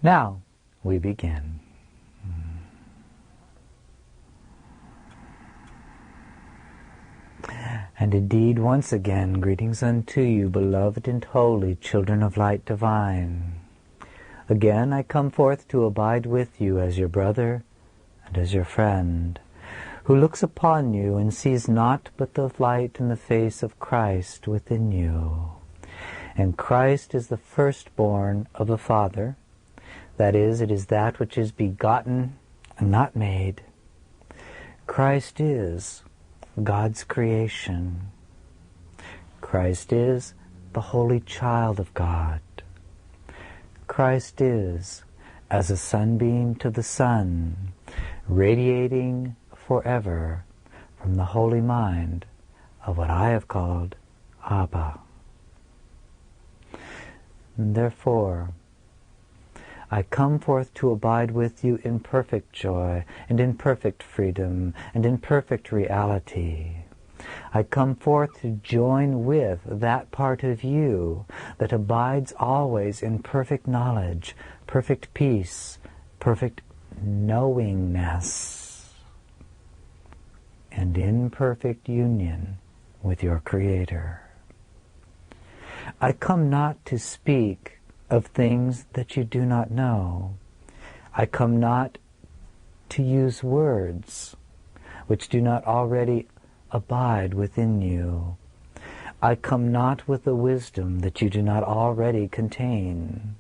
Now we begin. And indeed, once again, greetings unto you, beloved and holy children of light divine. Again I come forth to abide with you as your brother and as your friend, who looks upon you and sees naught but the light in the face of Christ within you. And Christ is the firstborn of the Father. That is, it is that which is begotten and not made. Christ is God's creation. Christ is the holy child of God. Christ is as a sunbeam to the sun, radiating forever from the holy mind of what I have called Abba. And therefore, I come forth to abide with you in perfect joy and in perfect freedom and in perfect reality. I come forth to join with that part of you that abides always in perfect knowledge, perfect peace, perfect knowingness, and in perfect union with your Creator. I come not to speak of things that you do not know. I come not to use words which do not already abide within you. I come not with a wisdom that you do not already contain.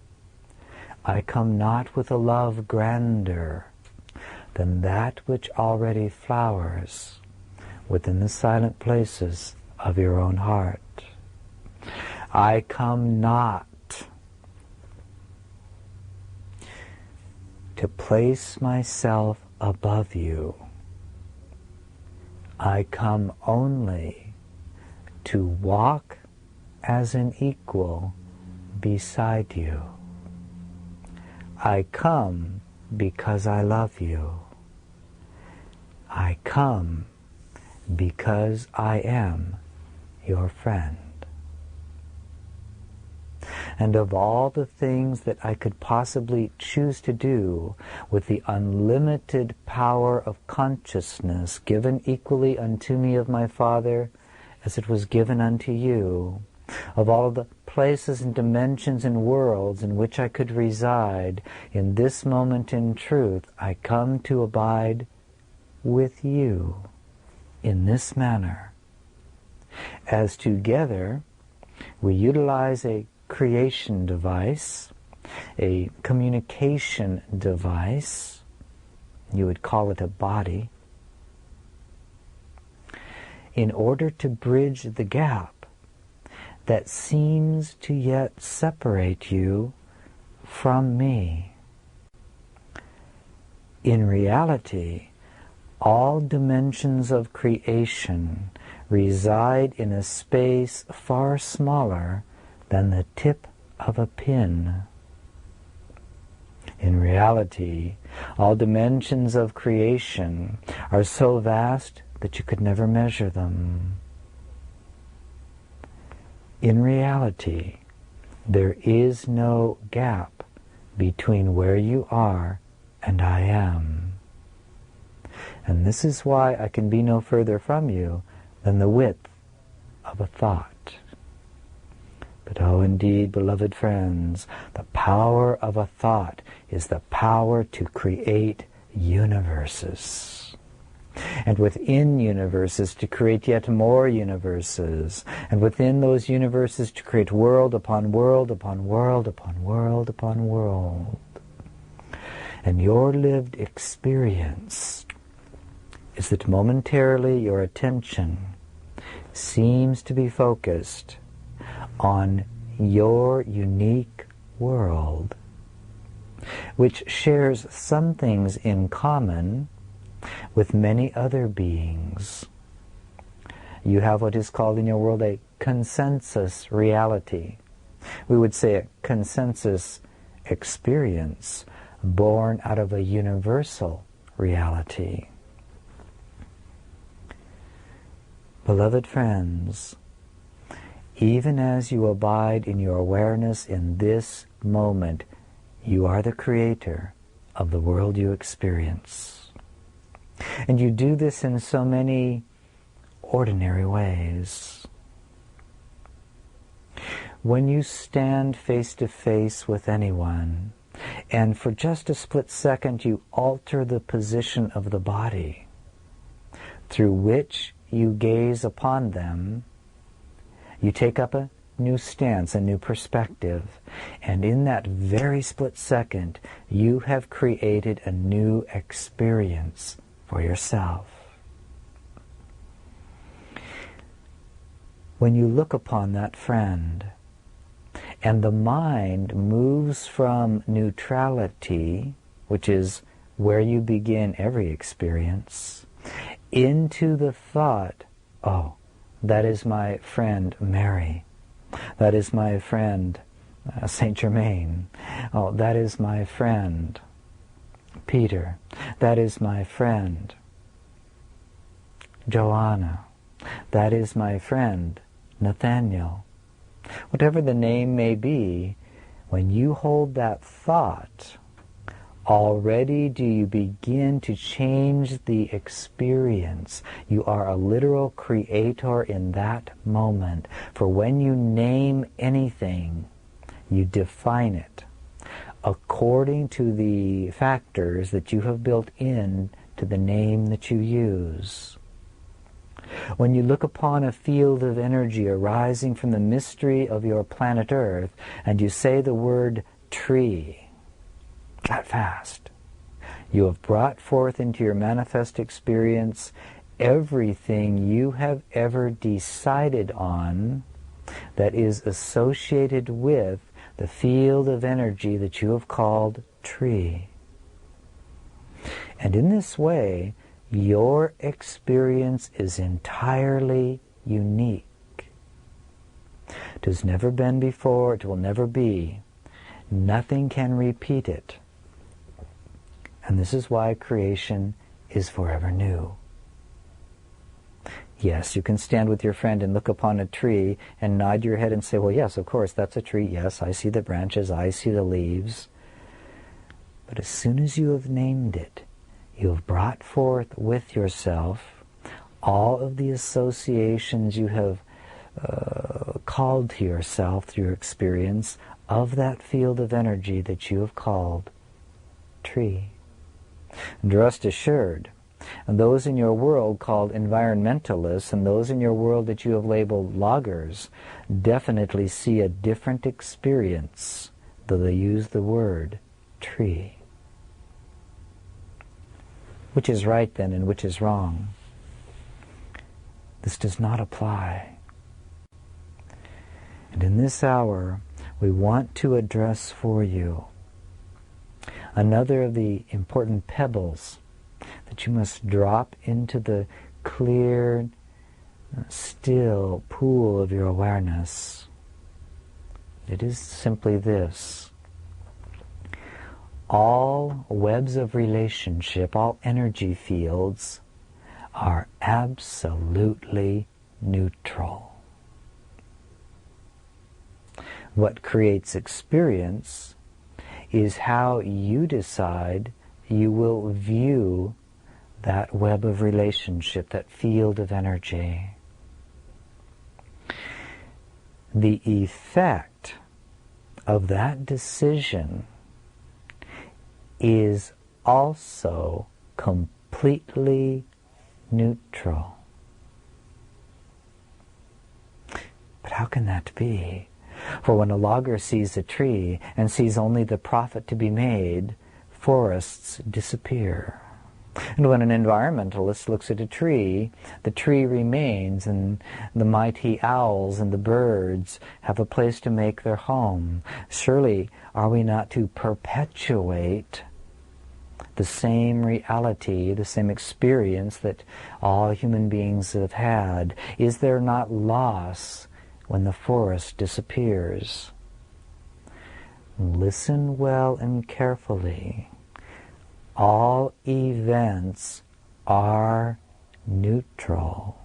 I come not with a love grander than that which already flowers within the silent places of your own heart. I come not to place myself above you. I come only to walk as an equal beside you. I come because I love you. I come because I am your friend. And of all the things that I could possibly choose to do with the unlimited power of consciousness given equally unto me of my Father as it was given unto you, of all the places and dimensions and worlds in which I could reside, in this moment in truth, I come to abide with you in this manner, as together we utilize a creation device, a communication device, you would call it a body, in order to bridge the gap that seems to yet separate you from me. In reality, all dimensions of creation reside in a space far smaller than the tip of a pin. In reality, all dimensions of creation are so vast that you could never measure them. In reality, there is no gap between where you are and I am. And this is why I can be no further from you than the width of a thought. But oh, indeed, beloved friends, the power of a thought is the power to create universes. And within universes to create yet more universes. And within those universes to create world upon world upon world upon world upon world. And your lived experience is that momentarily your attention seems to be focused on your unique world, which shares some things in common with many other beings. You have what is called in your world a consensus reality. We would say a consensus experience born out of a universal reality. Beloved friends, even as you abide in your awareness in this moment, You are the creator of the world you experience. And you do this in so many ordinary ways. When you stand face to face with anyone, and for just a split second you alter the position of the body through which you gaze upon them, you take up a new stance, a new perspective, and in that very split second you have created a new experience for yourself. When you look upon that friend, and the mind moves from neutrality, which is where you begin every experience, into the thought, oh, that is my friend Mary. That is my friend Saint Germain. Oh, that is my friend Peter. That is my friend Joanna. That is my friend Nathaniel. Whatever the name may be, when you hold that thought, already do you begin to change the experience. You are a literal creator in that moment. For when you name anything, you define it according to the factors that you have built in to the name that you use. When you look upon a field of energy arising from the mystery of your planet Earth, and you say the word tree, that fast, you have brought forth into your manifest experience everything you have ever decided on that is associated with the field of energy that you have called tree. And in this way, your experience is entirely unique. It has never been before, it will never be. Nothing can repeat it. And this is why creation is forever new. Yes, you can stand with your friend and look upon a tree and nod your head and say, well, yes, of course, that's a tree. Yes, I see the branches, I see the leaves. But as soon as you have named it, you have brought forth with yourself all of the associations you have called to yourself through your experience of that field of energy that you have called tree. And rest assured, and those in your world called environmentalists and those in your world that you have labeled loggers definitely see a different experience, though they use the word tree. Which is right then and which is wrong? This does not apply. And in this hour, we want to address for you another of the important pebbles that you must drop into the clear, still pool of your awareness. It is simply this. All webs of relationship, all energy fields are absolutely neutral. What creates experience is how you decide you will view that web of relationship, that field of energy. The effect of that decision is also completely neutral. But how can that be? For when a logger sees a tree and sees only the profit to be made, forests disappear. And when an environmentalist looks at a tree, the tree remains, and the mighty owls and the birds have a place to make their home. Surely, are we not to perpetuate the same reality, the same experience that all human beings have had? Is there not loss when the forest disappears? Listen well and carefully. All events are neutral.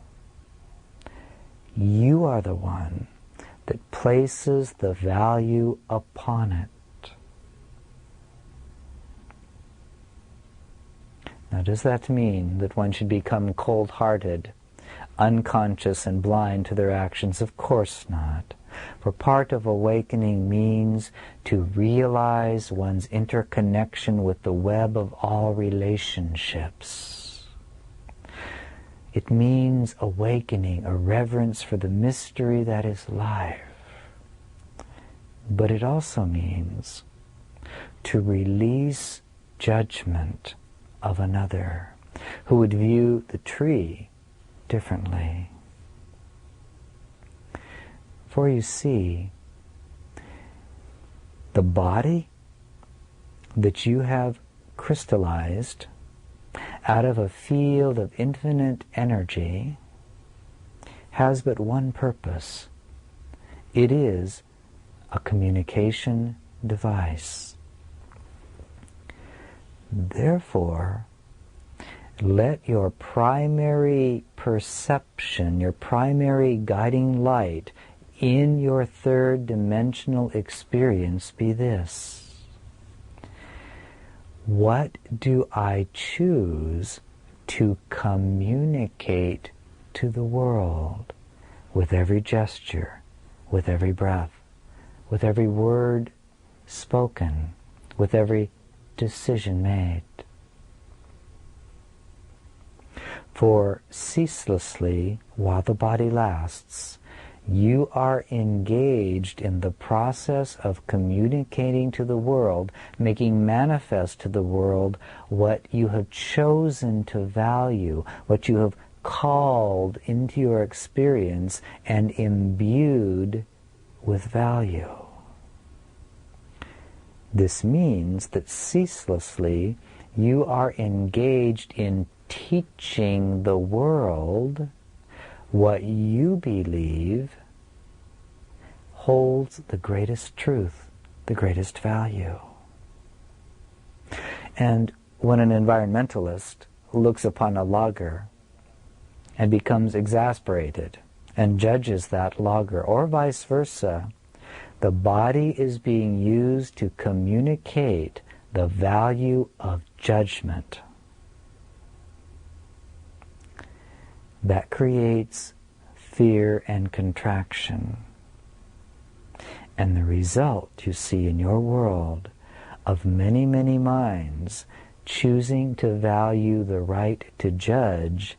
You are the one that places the value upon it. Now, does that mean that one should become cold-hearted, unconscious and blind to their actions? Of course not. For part of awakening means to realize one's interconnection with the web of all relationships. It means awakening, a reverence for the mystery that is life. But it also means to release judgment of another who would view the tree differently. For you see, the body that you have crystallized out of a field of infinite energy has but one purpose. It is a communication device. Therefore, let your primary perception, your primary guiding light in your third dimensional experience be this: what do I choose to communicate to the world with every gesture, with every breath, with every word spoken, with every decision made? For ceaselessly, while the body lasts, you are engaged in the process of communicating to the world, making manifest to the world what you have chosen to value, what you have called into your experience and imbued with value. This means that ceaselessly you are engaged in teaching the world what you believe holds the greatest truth, the greatest value. And when an environmentalist looks upon a logger and becomes exasperated and judges that logger, or vice versa, the body is being used to communicate the value of judgment. That creates fear and contraction. And the result you see in your world of many, many minds choosing to value the right to judge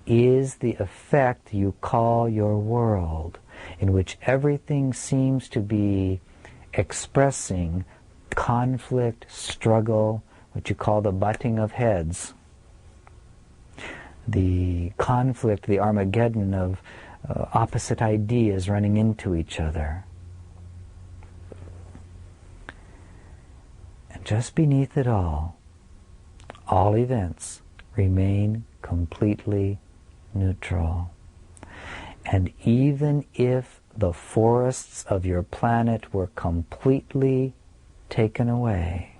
is the effect you call your world, in which everything seems to be expressing conflict, struggle, what you call the butting of heads. The conflict, the Armageddon of opposite ideas running into each other. And just beneath it all events remain completely neutral. And even if the forests of your planet were completely taken away,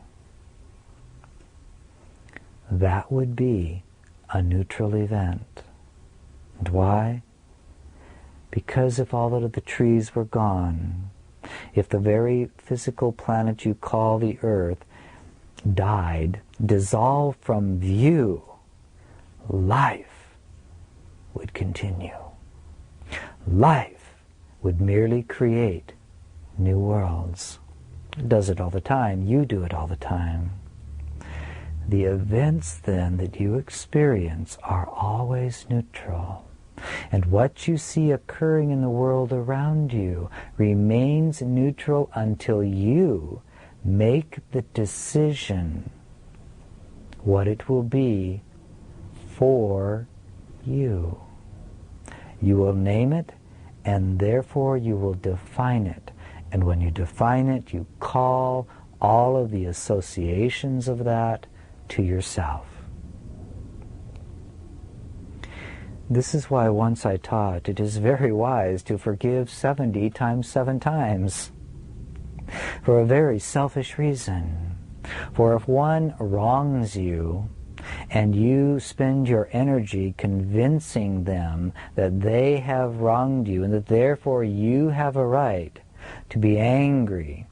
that would be a neutral event. And why? Because if all of the trees were gone, if the very physical planet you call the Earth died, dissolved from view, life would continue. Life would merely create new worlds. It does it all the time. You do it all the time. The events, then, that you experience are always neutral. And what you see occurring in the world around you remains neutral until you make the decision what it will be for you. You will name it, and therefore you will define it. And when you define it, you call all of the associations of that to yourself. This is why once I taught it is very wise to forgive 70 times 7 times. For a very selfish reason. For if one wrongs you, and you spend your energy convincing them that they have wronged you, and that therefore you have a right to be angry,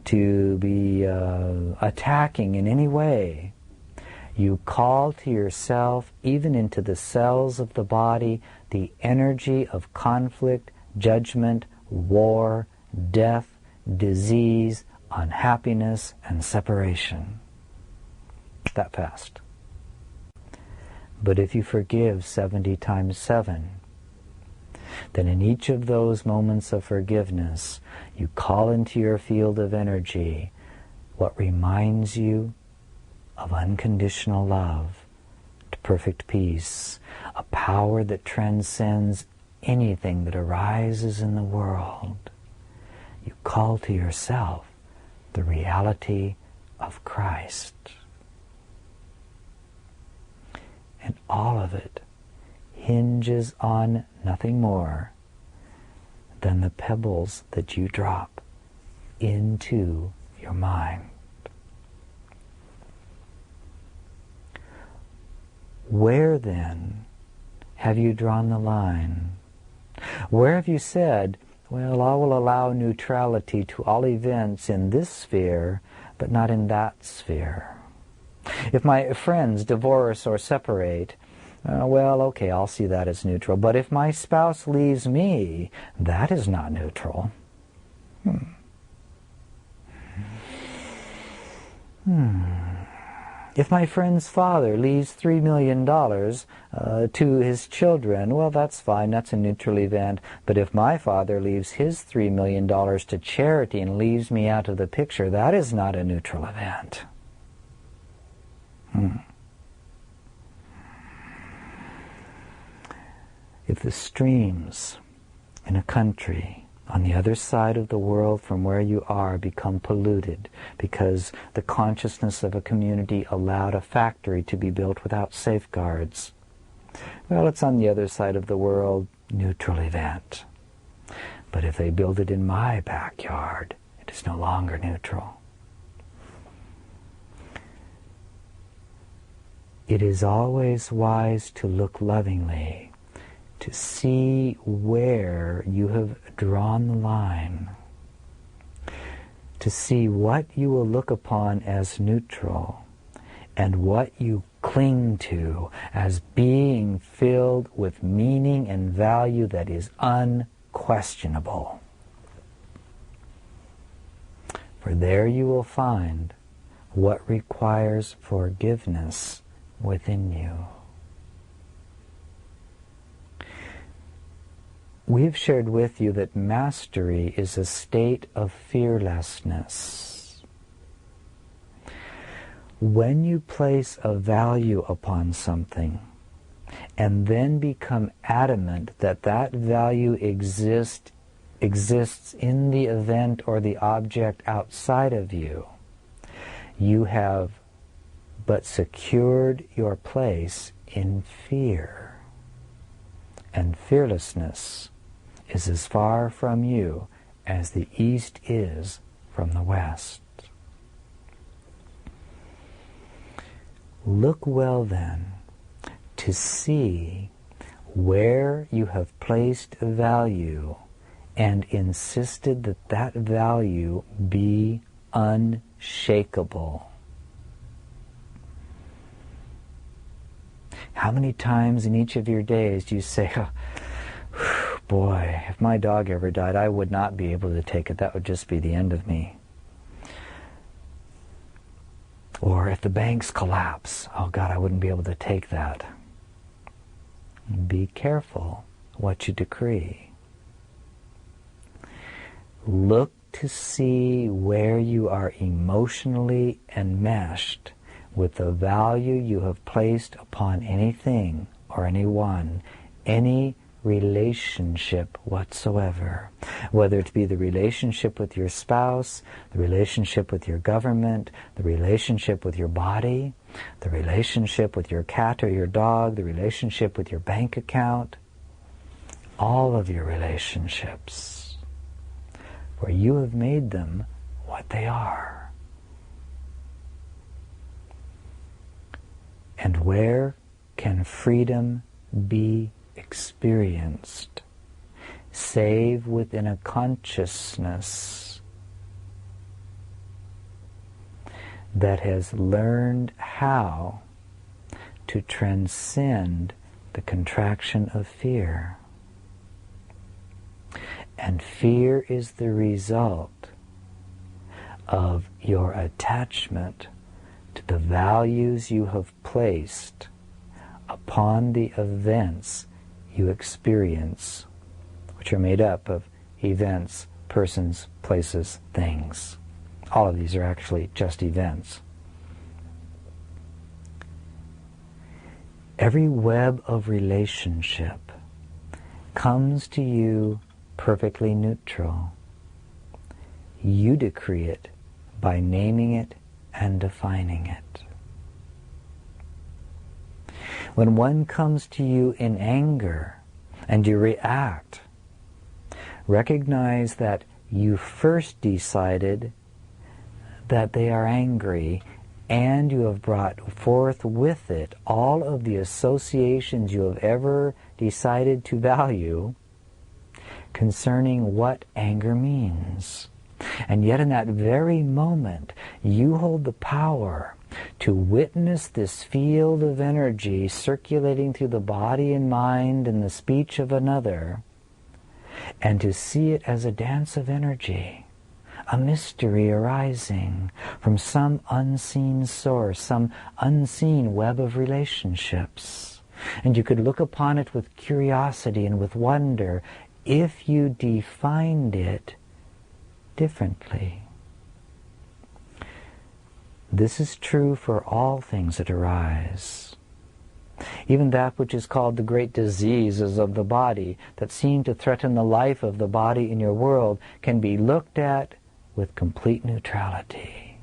to be attacking in any way, You call to yourself, even into the cells of the body, the energy of conflict, judgment, war, death, disease, unhappiness, and separation. That fast. But if you forgive 70 times 7, then in each of those moments of forgiveness, you call into your field of energy what reminds you of unconditional love, to perfect peace, a power that transcends anything that arises in the world. You call to yourself the reality of Christ. And all of it hinges on nothing more than the pebbles that you drop into your mind. Where then have you drawn the line? Where have you said, well, I will allow neutrality to all events in this sphere, but not in that sphere? If my friends divorce or separate, well, okay, I'll see that as neutral. But if my spouse leaves me, that is not neutral. If my friend's father leaves $3 million to his children, well, that's fine, that's a neutral event. But if my father leaves his $3 million to charity and leaves me out of the picture, that is not a neutral event. If the streams in a country on the other side of the world from where you are become polluted because the consciousness of a community allowed a factory to be built without safeguards, well, it's on the other side of the world, neutral event. But if they build it in my backyard, it is no longer neutral. It is always wise to look lovingly, to see where you have drawn the line, to see what you will look upon as neutral and what you cling to as being filled with meaning and value that is unquestionable. For there you will find what requires forgiveness within you. We've shared with you that mastery is a state of fearlessness. When you place a value upon something and then become adamant that that value exists in the event or the object outside of you, you have but secured your place in fear. And fearlessness is as far from you as the East is from the West. Look well then to see where you have placed value and insisted that that value be unshakable. How many times in each of your days do you say, oh, boy, if my dog ever died, I would not be able to take it. That would just be the end of me. Or if the banks collapse, oh God, I wouldn't be able to take that. Be careful what you decree. Look to see where you are emotionally enmeshed with the value you have placed upon anything or anyone, any relationship whatsoever, whether it be the relationship with your spouse, the relationship with your government, the relationship with your body, the relationship with your cat or your dog, the relationship with your bank account, all of your relationships, for you have made them what they are. And where can freedom be experienced, save within a consciousness that has learned how to transcend the contraction of fear. And fear is the result of your attachment to the values you have placed upon the events you experience, which are made up of events, persons, places, things. All of these are actually just events. Every web of relationship comes to you perfectly neutral. You decree it by naming it and defining it. When one comes to you in anger and you react, recognize that you first decided that they are angry, and you have brought forth with it all of the associations you have ever decided to value concerning what anger means. And yet in that very moment, you hold the power to witness this field of energy circulating through the body and mind and the speech of another, and to see it as a dance of energy, a mystery arising from some unseen source, some unseen web of relationships. And you could look upon it with curiosity and with wonder if you defined it differently. This is true for all things that arise. Even that which is called the great diseases of the body that seem to threaten the life of the body in your world can be looked at with complete neutrality.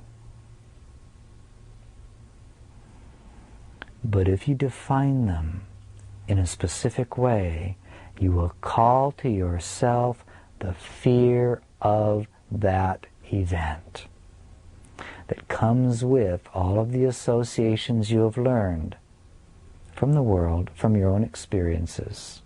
But if you define them in a specific way, you will call to yourself the fear of that event that comes with all of the associations you have learned from the world, from your own experiences.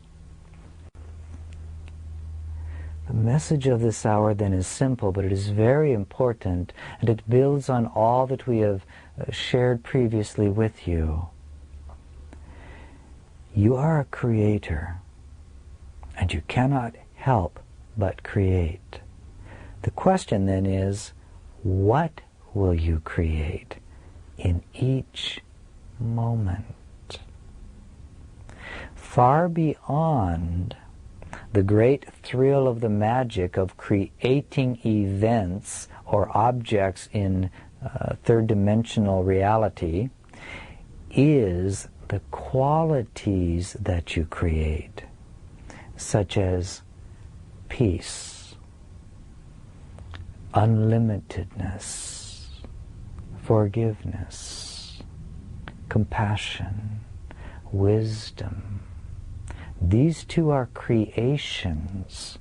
The message of this hour then is simple, but it is very important, and it builds on all that we have shared previously with you. You are a creator, and you cannot help but create. The question then is, what will you create in each moment? Far beyond the great thrill of the magic of creating events or objects in third-dimensional reality is the qualities that you create, such as peace, unlimitedness, forgiveness, compassion, wisdom. These two are creations.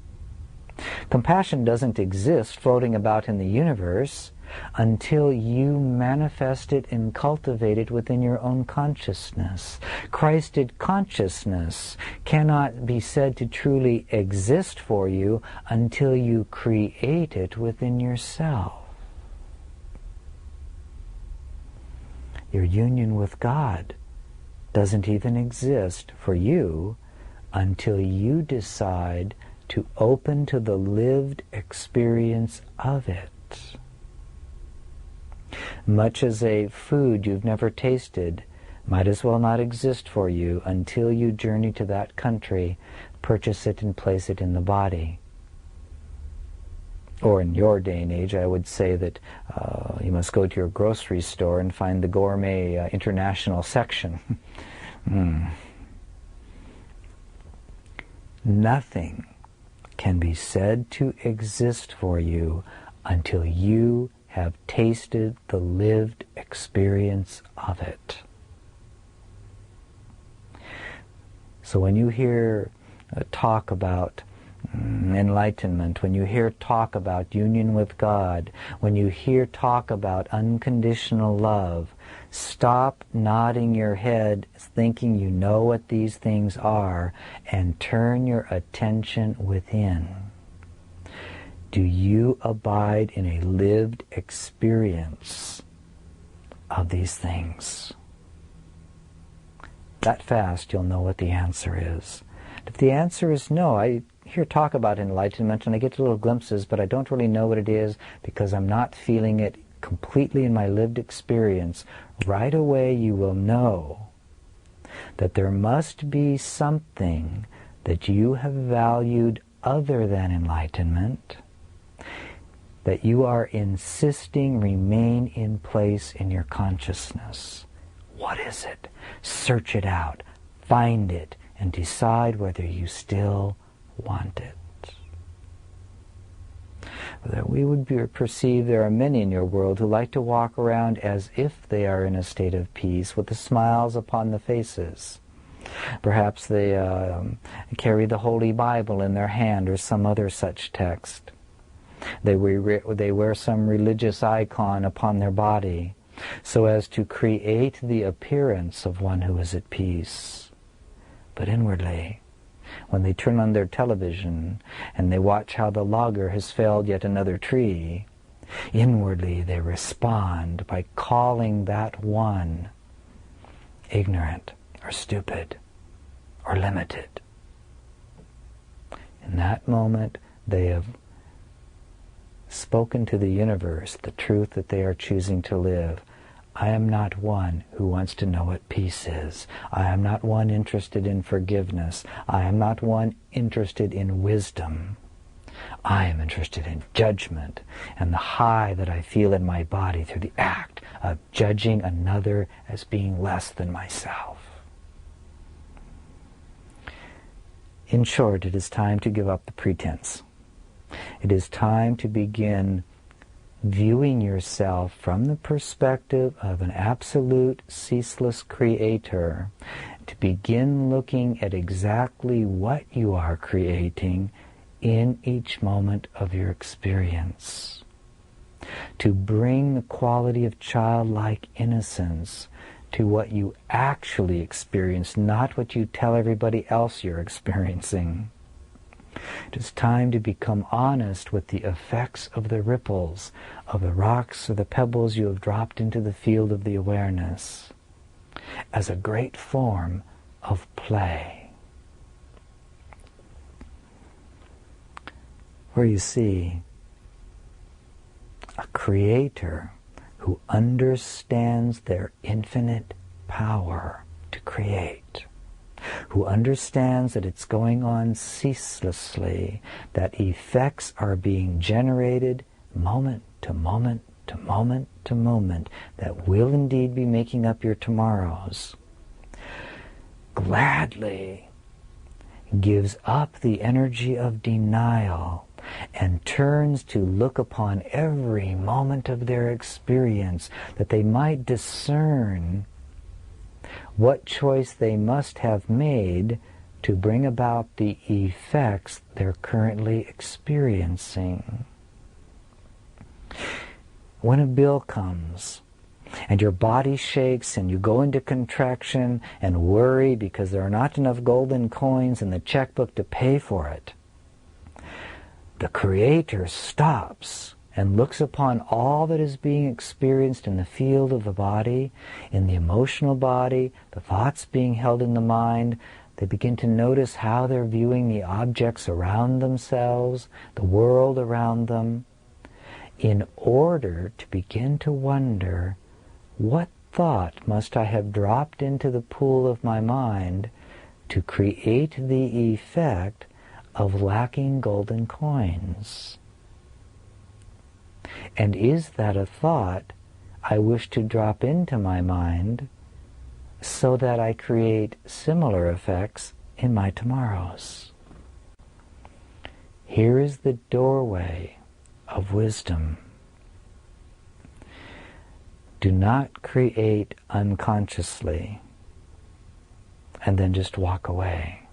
Compassion doesn't exist floating about in the universe until you manifest it and cultivate it within your own consciousness. Christed consciousness cannot be said to truly exist for you until you create it within yourself. Your union with God doesn't even exist for you until you decide to open to the lived experience of it. Much as a food you've never tasted might as well not exist for you until you journey to that country, purchase it and place it in the body. Or in your day and age, I would say that you must go to your grocery store and find the gourmet international section. Nothing can be said to exist for you until you have tasted the lived experience of it. So when you hear talk about enlightenment, when you hear talk about union with God, when you hear talk about unconditional love, stop nodding your head thinking you know what these things are and turn your attention within. Do you abide in a lived experience of these things? that fast you'll know what the answer is. If the answer is no, I hear talk about enlightenment and I get little glimpses, but I don't really know what it is because I'm not feeling it completely in my lived experience. Right away you will know that there must be something that you have valued other than enlightenment, that you are insisting remain in place in your consciousness. What is it? Search it out, find it, and decide whether you still want it. That we would perceive there are many in your world who like to walk around as if they are in a state of peace with the smiles upon the faces. Perhaps they carry the Holy Bible in their hand or some other such text. They wear some religious icon upon their body so as to create the appearance of one who is at peace. But inwardly, when they turn on their television and they watch how the logger has felled yet another tree, inwardly they respond by calling that one ignorant or stupid or limited. In that moment, they have spoken to the universe the truth that they are choosing to live. I am not one who wants to know what peace is. I am not one interested in forgiveness. I am not one interested in wisdom. I am interested in judgment and the high that I feel in my body through the act of judging another as being less than myself. In short, it is time to give up the pretense. It is time to begin viewing yourself from the perspective of an absolute, ceaseless creator, to begin looking at exactly what you are creating in each moment of your experience. To bring the quality of childlike innocence to what you actually experience, not what you tell everybody else you're experiencing. It is time to become honest with the effects of the ripples, of the rocks or the pebbles you have dropped into the field of the awareness, as a great form of play. Where you see a creator who understands their infinite power to create, who understands that it's going on ceaselessly, that effects are being generated moment to moment to moment to moment, that will indeed be making up your tomorrows, gladly gives up the energy of denial and turns to look upon every moment of their experience, that they might discern what choice they must have made to bring about the effects they're currently experiencing. When a bill comes and your body shakes and you go into contraction and worry because there are not enough golden coins in the checkbook to pay for it, the Creator stops and looks upon all that is being experienced in the field of the body, in the emotional body, the thoughts being held in the mind. They begin to notice how they're viewing the objects around themselves, the world around them, in order to begin to wonder, what thought must I have dropped into the pool of my mind to create the effect of lacking golden coins? And is that a thought I wish to drop into my mind so that I create similar effects in my tomorrows? Here is the doorway of wisdom. Do not create unconsciously and then just walk away,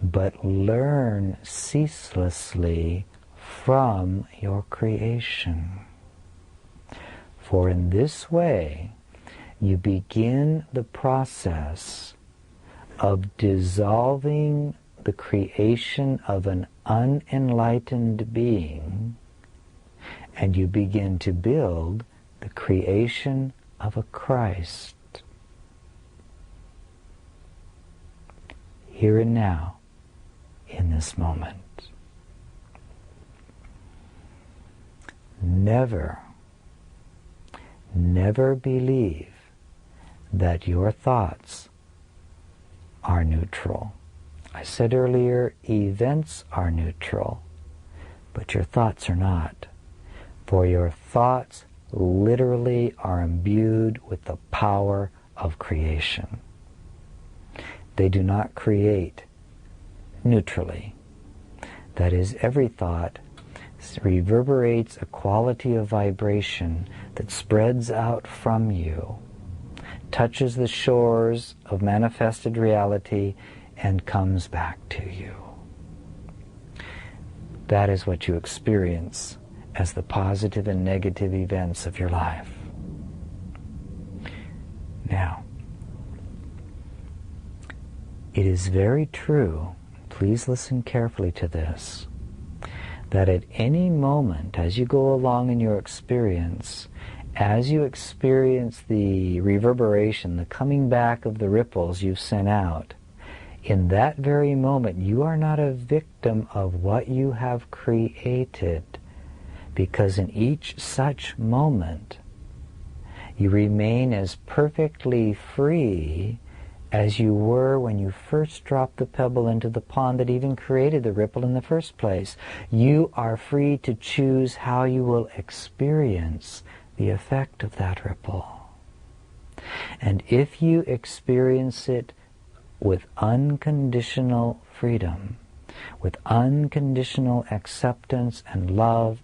but learn ceaselessly from your creation. For in this way, you begin the process of dissolving the creation of an unenlightened being, and you begin to build the creation of a Christ. here and now, in this moment. Never, never believe that your thoughts are neutral. I said earlier, events are neutral, but your thoughts are not. For your thoughts literally are imbued with the power of creation. They do not create neutrally. That is, every thought reverberates a quality of vibration that spreads out from you, touches the shores of manifested reality, and comes back to you. That is what you experience as the positive and negative events of your life. Now, it is very true, please listen carefully to this, that at any moment as you go along in your experience, as you experience the reverberation, the coming back of the ripples you've sent out, in that very moment you are not a victim of what you have created, because in each such moment you remain as perfectly free as you were when you first dropped the pebble into the pond that even created the ripple in the first place. You are free to choose how you will experience the effect of that ripple. And if you experience it with unconditional freedom, with unconditional acceptance and love,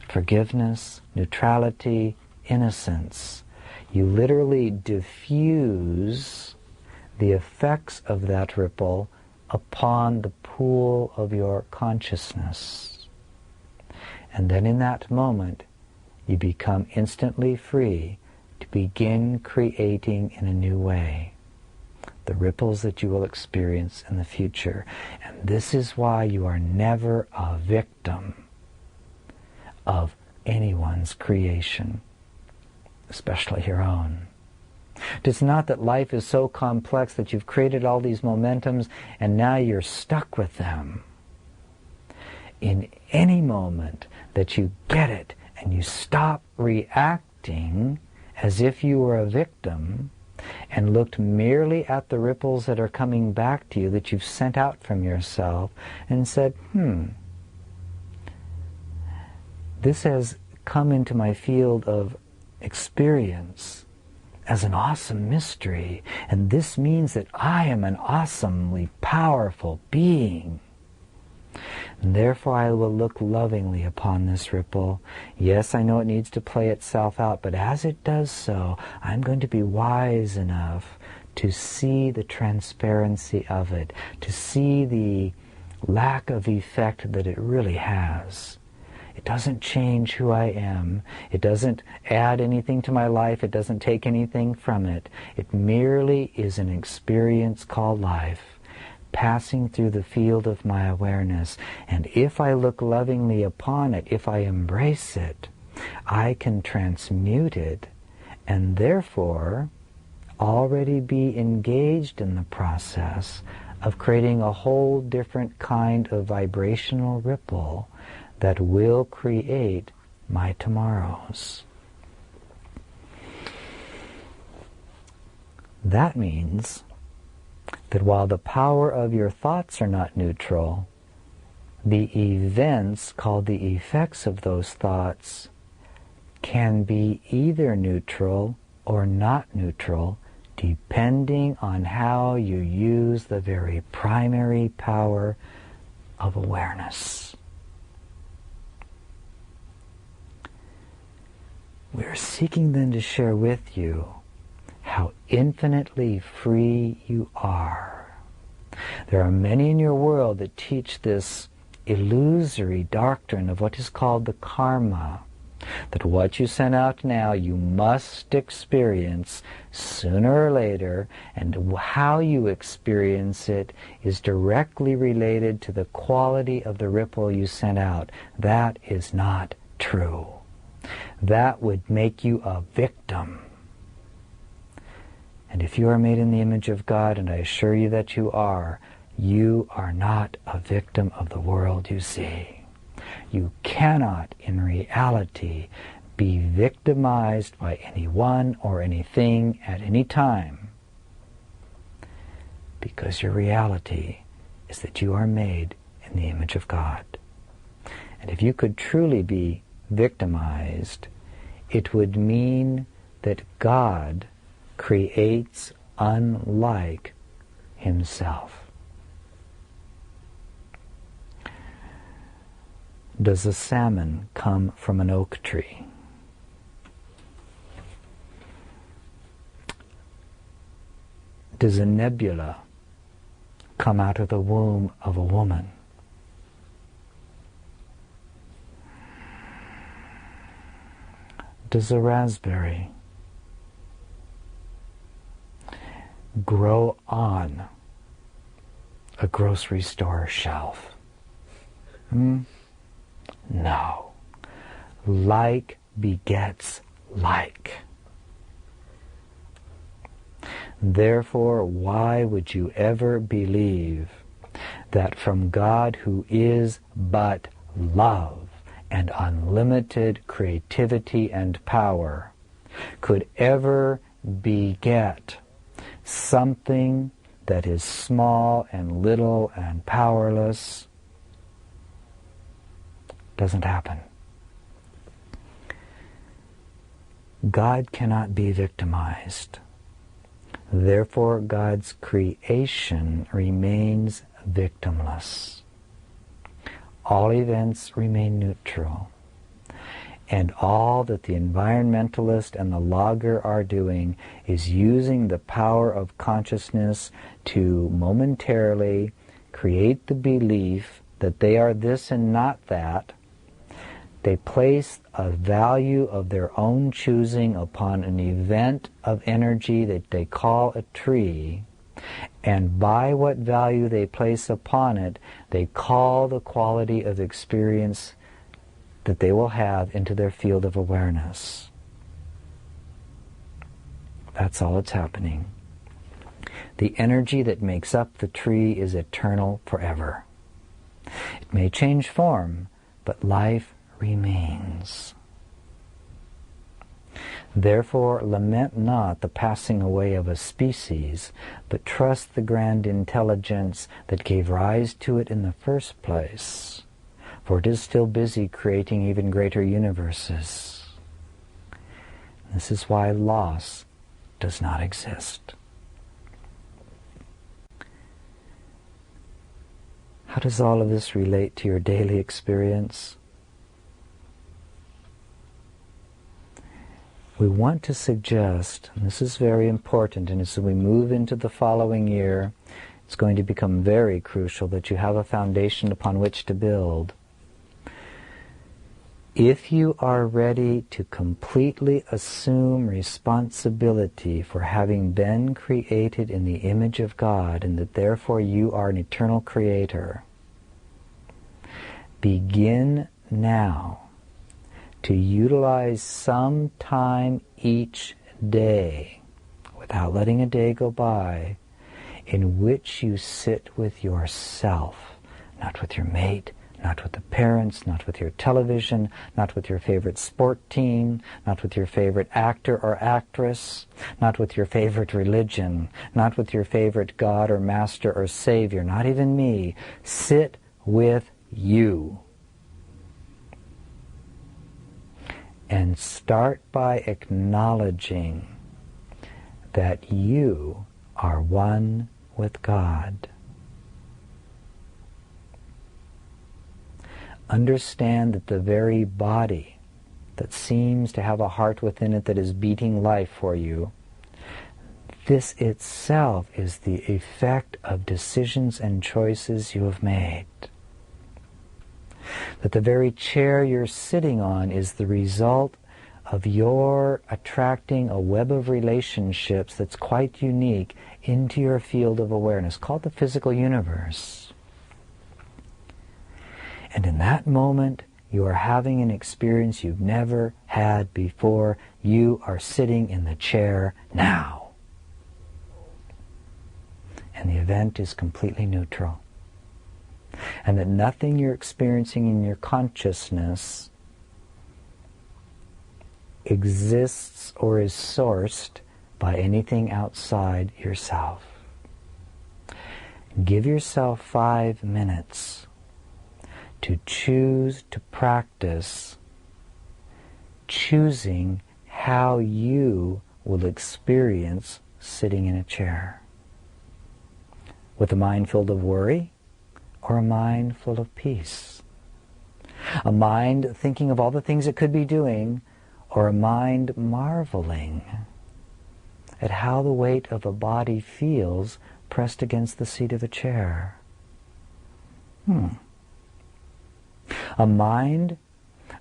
forgiveness, neutrality, innocence, you literally diffuse the effects of that ripple upon the pool of your consciousness. And then in that moment, you become instantly free to begin creating in a new way the ripples that you will experience in the future. And this is why you are never a victim of anyone's creation, especially your own. It's not that life is so complex that you've created all these momentums and now you're stuck with them. In any moment that you get it and you stop reacting as if you were a victim and looked merely at the ripples that are coming back to you that you've sent out from yourself and said, this has come into my field of experience as an awesome mystery, and this means that I am an awesomely powerful being. And therefore I will look lovingly upon this ripple. Yes, I know it needs to play itself out, but as it does so, I'm going to be wise enough to see the transparency of it, to see the lack of effect that it really has. It doesn't change who I am. It doesn't add anything to my life. It doesn't take anything from it. It merely is an experience called life, passing through the field of my awareness. And if I look lovingly upon it, if I embrace it, I can transmute it and therefore already be engaged in the process of creating a whole different kind of vibrational ripple that will create my tomorrows. That means that while the power of your thoughts are not neutral, the events called the effects of those thoughts can be either neutral or not neutral, depending on how you use the very primary power of awareness. We are seeking then to share with you how infinitely free you are. There are many in your world that teach this illusory doctrine of what is called the karma, that what you send out now you must experience sooner or later, and how you experience it is directly related to the quality of the ripple you sent out. That is not true. That would make you a victim. And if you are made in the image of God, and I assure you that you are not a victim of the world you see. You cannot, in reality, be victimized by anyone or anything at any time, because your reality is that you are made in the image of God. And if you could truly be victimized, it would mean that God creates unlike himself. Does a salmon come from an oak tree? Does a nebula come out of the womb of a woman? Does a raspberry grow on a grocery store shelf? No. Like begets like. Therefore, why would you ever believe that from God, who is but love and unlimited creativity and power, could ever beget something that is small and little and powerless? Doesn't happen. God cannot be victimized. Therefore, God's creation remains victimless. All events remain neutral. And all that the environmentalist and the logger are doing is using the power of consciousness to momentarily create the belief that they are this and not that. They place a value of their own choosing upon an event of energy that they call a tree, and by what value they place upon it, they call the quality of experience that they will have into their field of awareness. That's all that's happening. The energy that makes up the tree is eternal forever. It may change form, but life remains. Therefore, lament not the passing away of a species, but trust the grand intelligence that gave rise to it in the first place, for it is still busy creating even greater universes. This is why loss does not exist. How does all of this relate to your daily experience? We want to suggest, and this is very important, and as we move into the following year, it's going to become very crucial that you have a foundation upon which to build. If you are ready to completely assume responsibility for having been created in the image of God, and that therefore you are an eternal creator, begin now to utilize some time each day, without letting a day go by, in which you sit with yourself, not with your mate, not with the parents, not with your television, not with your favorite sport team, not with your favorite actor or actress, not with your favorite religion, not with your favorite God or master or savior, not even me. Sit with you. And start by acknowledging that you are one with God. Understand that the very body that seems to have a heart within it that is beating life for you, this itself is the effect of decisions and choices you have made. That the very chair you're sitting on is the result of your attracting a web of relationships that's quite unique into your field of awareness, called the physical universe. And in that moment, you are having an experience you've never had before. You are sitting in the chair now. and the event is completely neutral. And that nothing you're experiencing in your consciousness exists or is sourced by anything outside yourself. Give yourself 5 minutes to choose to practice choosing how you will experience sitting in a chair. With a mind filled of worry or a mind full of peace? A mind thinking of all the things it could be doing, or a mind marveling at how the weight of a body feels pressed against the seat of a chair? A mind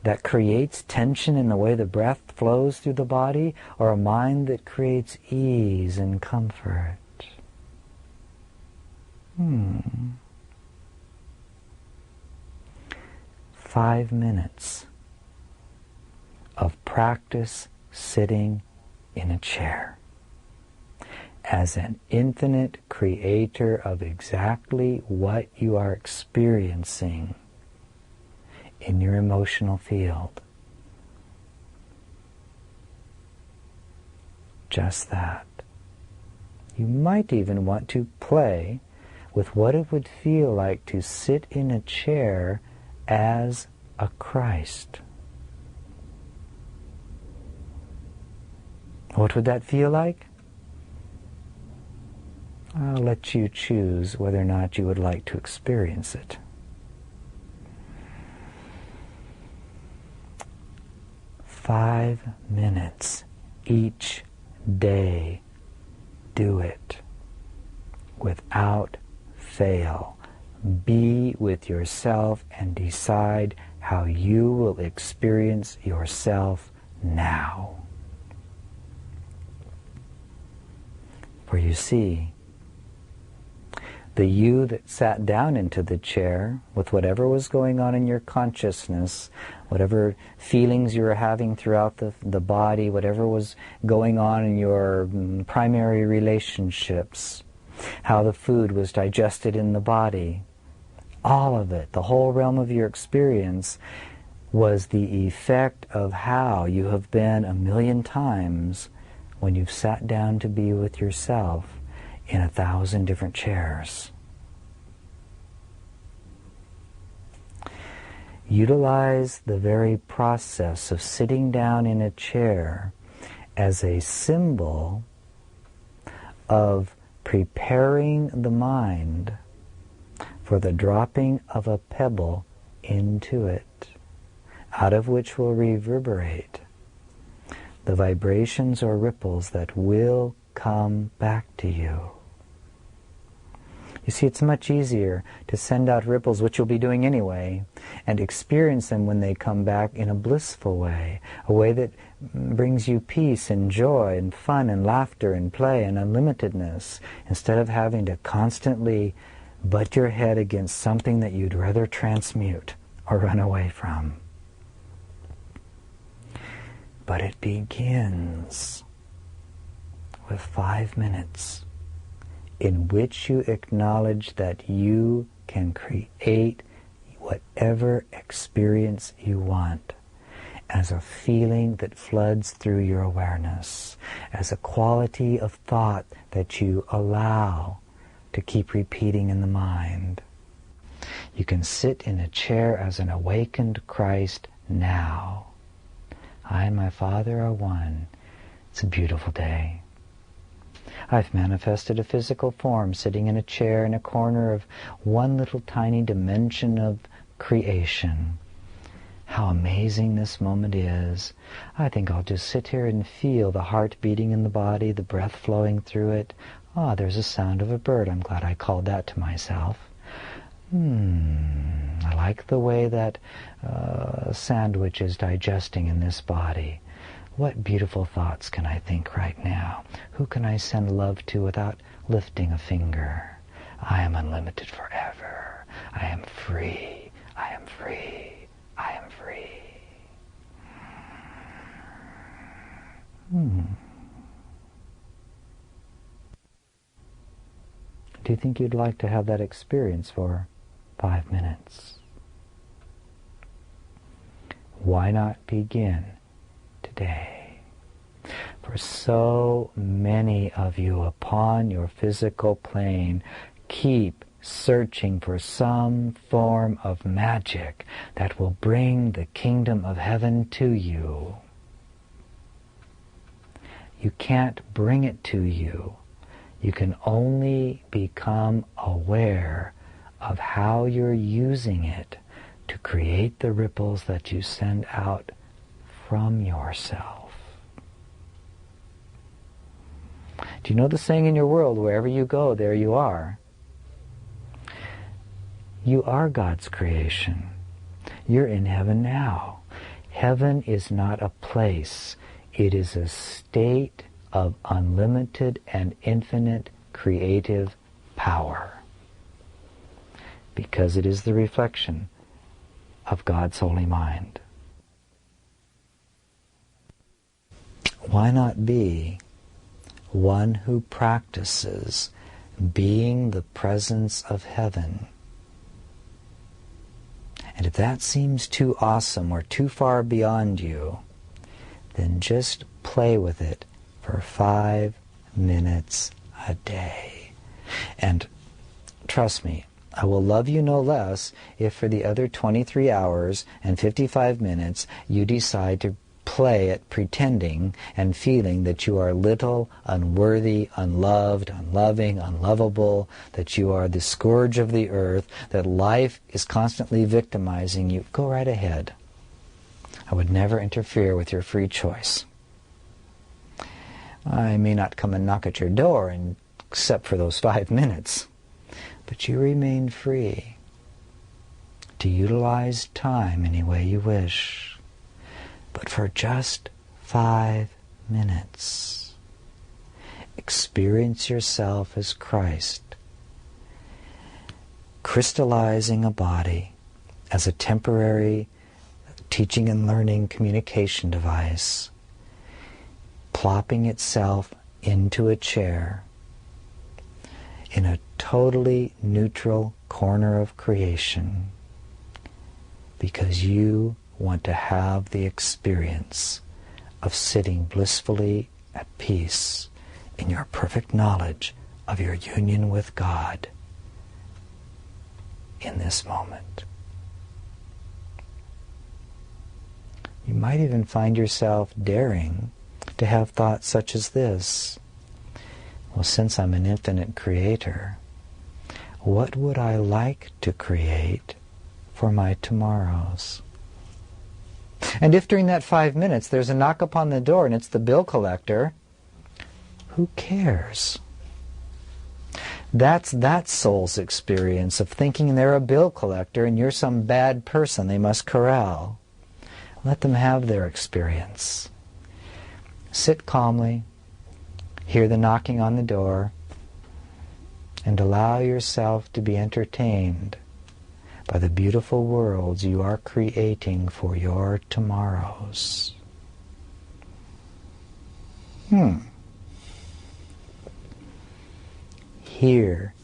that creates tension in the way the breath flows through the body, or a mind that creates ease and comfort? 5 minutes of practice sitting in a chair as an infinite creator of exactly what you are experiencing in your emotional field. Just that. You might even want to play with what it would feel like to sit in a chair as a Christ. What would that feel like? I'll let you choose whether or not you would like to experience it. 5 minutes each day. Do it without fail. Be with yourself and decide how you will experience yourself now. For you see, the you that sat down into the chair with whatever was going on in your consciousness, whatever feelings you were having throughout the body, whatever was going on in your primary relationships, how the food was digested in the body, all of it, the whole realm of your experience, was the effect of how you have been 1,000,000 times when you've sat down to be with yourself in 1,000 different chairs. Utilize the very process of sitting down in a chair as a symbol of preparing the mind for the dropping of a pebble into it, out of which will reverberate the vibrations or ripples that will come back to you. You see, it's much easier to send out ripples, which you'll be doing anyway, and experience them when they come back in a blissful way, a way that brings you peace and joy and fun and laughter and play and unlimitedness, instead of having to constantly butt your head against something that you'd rather transmute or run away from. But it begins with 5 minutes in which you acknowledge that you can create whatever experience you want as a feeling that floods through your awareness, as a quality of thought that you allow to keep repeating in the mind. You can sit in a chair as an awakened Christ now. I and my Father are one. It's a beautiful day. I've manifested a physical form sitting in a chair in a corner of one little tiny dimension of creation. How amazing this moment is. I think I'll just sit here and feel the heart beating in the body, the breath flowing through it. Ah, there's a sound of a bird. I'm glad I called that to myself. I like the way that sandwich is digesting in this body. What beautiful thoughts can I think right now? Who can I send love to without lifting a finger? I am unlimited forever. I am free. I am free. I am free. do you think you'd like to have that experience for 5 minutes? Why not begin today? For so many of you upon your physical plane keep searching for some form of magic that will bring the kingdom of heaven to you. You can't bring it to you. You can only become aware of how you're using it to create the ripples that you send out from yourself. Do you know the saying in your world, wherever you go, there you are? You are God's creation. You're in heaven now. Heaven is not a place. It is a state of unlimited and infinite creative power. Because it is the reflection of God's holy mind. Why not be one who practices being the presence of heaven? And if that seems too awesome or too far beyond you, then just play with it for 5 minutes a day. And trust me, I will love you no less if for the other 23 hours and 55 minutes you decide to play at pretending and feeling that you are little, unworthy, unloved, unloving, unlovable, that you are the scourge of the earth, that life is constantly victimizing you. Go right ahead. I would never interfere with your free choice. I may not come and knock at your door except for those 5 minutes, but you remain free to utilize time any way you wish. But for just 5 minutes, experience yourself as Christ, crystallizing a body as a temporary teaching and learning communication device, plopping itself into a chair in a totally neutral corner of creation, because you want to have the experience of sitting blissfully at peace in your perfect knowledge of your union with God in this moment. You might even find yourself daring to have thoughts such as this: well, since I'm an infinite creator, what would I like to create for my tomorrows? And if during that 5 minutes there's a knock upon the door and it's the bill collector, who cares? That's that soul's experience of thinking they're a bill collector and you're some bad person they must corral. Let them have their experience. Sit calmly, hear the knocking on the door, and allow yourself to be entertained by the beautiful worlds you are creating for your tomorrows. Here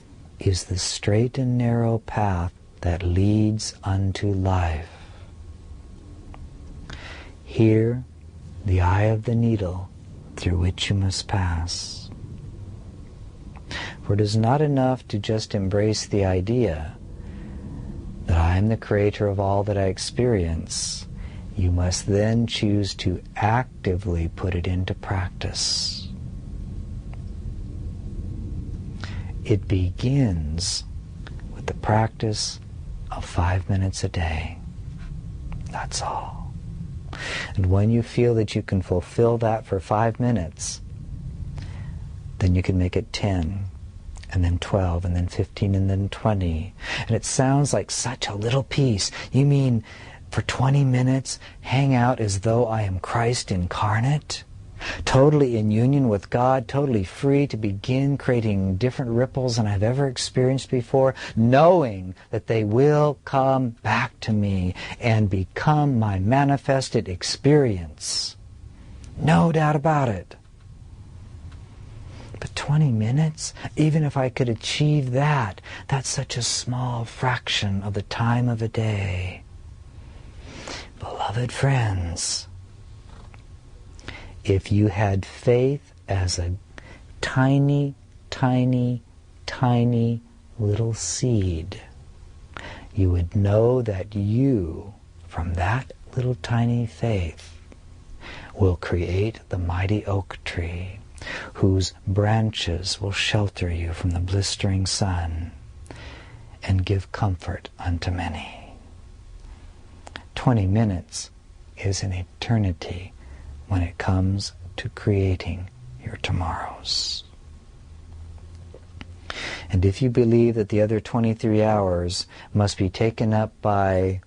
is the straight and narrow path that leads unto life. Here, the eye of the needle through which you must pass. For it is not enough to just embrace the idea that I am the creator of all that I experience. You must then choose to actively put it into practice. It begins with the practice of 5 minutes a day. That's all. And when you feel that you can fulfill that for 5 minutes, then you can make it 10, and then 12, and then 15, and then 20. And it sounds like such a little piece. You mean for 20 minutes, hang out as though I am Christ incarnate? Totally in union with God, totally free to begin creating different ripples than I've ever experienced before, knowing that they will come back to me and become my manifested experience. No doubt about it. But 20 minutes, even if I could achieve that, that's such a small fraction of the time of a day. Beloved friends, if you had faith as a tiny, tiny, tiny little seed, you would know that you, from that little tiny faith, will create the mighty oak tree, whose branches will shelter you from the blistering sun and give comfort unto many. 20 minutes is an eternity when it comes to creating your tomorrows. And if you believe that the other 23 hours must be taken up by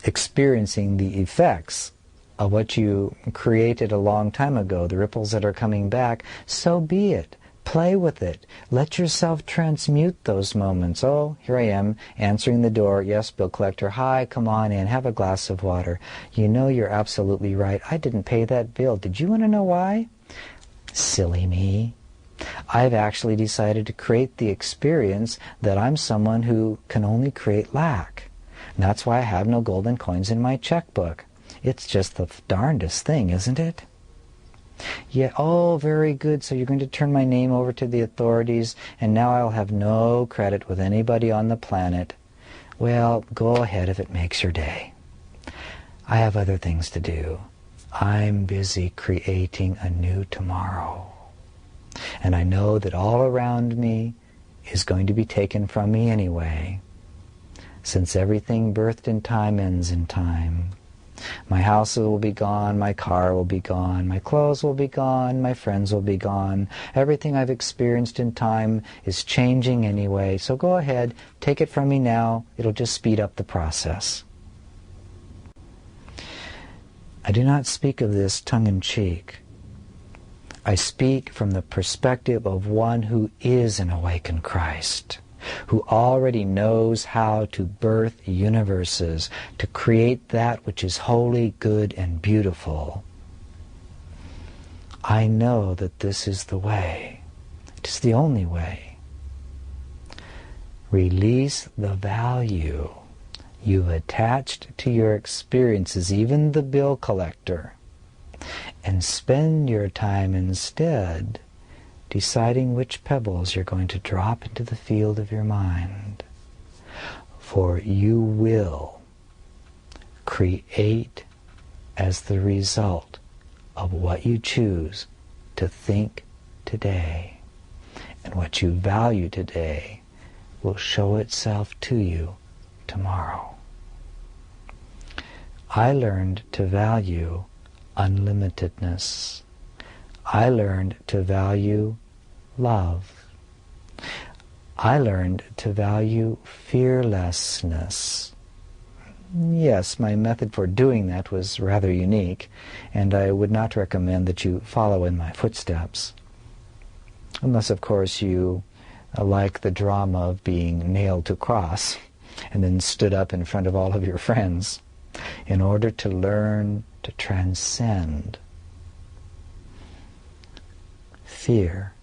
experiencing the effects of what you created a long time ago, the ripples that are coming back, so be it. Play with it. Let yourself transmute those moments. Oh, here I am, answering the door. Yes, bill collector. Hi, come on in. Have a glass of water. You know you're absolutely right. I didn't pay that bill. Did you want to know why? Silly me. I've actually decided to create the experience that I'm someone who can only create lack. And that's why I have no golden coins in my checkbook. It's just the darndest thing, isn't it? Yeah, oh, very good. So you're going to turn my name over to the authorities, and now I'll have no credit with anybody on the planet. Well, go ahead if it makes your day. I have other things to do. I'm busy creating a new tomorrow. And I know that all around me is going to be taken from me anyway, since everything birthed in time ends in time. My house will be gone, my car will be gone, my clothes will be gone, my friends will be gone. Everything I've experienced in time is changing anyway, so go ahead, take it from me now. It'll just speed up the process. I do not speak of this tongue-in-cheek. I speak from the perspective of one who is an awakened Christ, who already knows how to birth universes, to create that which is holy, good, and beautiful. I know that this is the way. It is the only way. Release the value you've attached to your experiences, even the bill collector, and spend your time instead deciding which pebbles you're going to drop into the field of your mind. For you will create as the result of what you choose to think today. And what you value today will show itself to you tomorrow. I learned to value unlimitedness. I learned to value love. I learned to value fearlessness. Yes, my method for doing that was rather unique, and I would not recommend that you follow in my footsteps. Unless, of course, you like the drama of being nailed to cross and then stood up in front of all of your friends in order to learn to transcend fear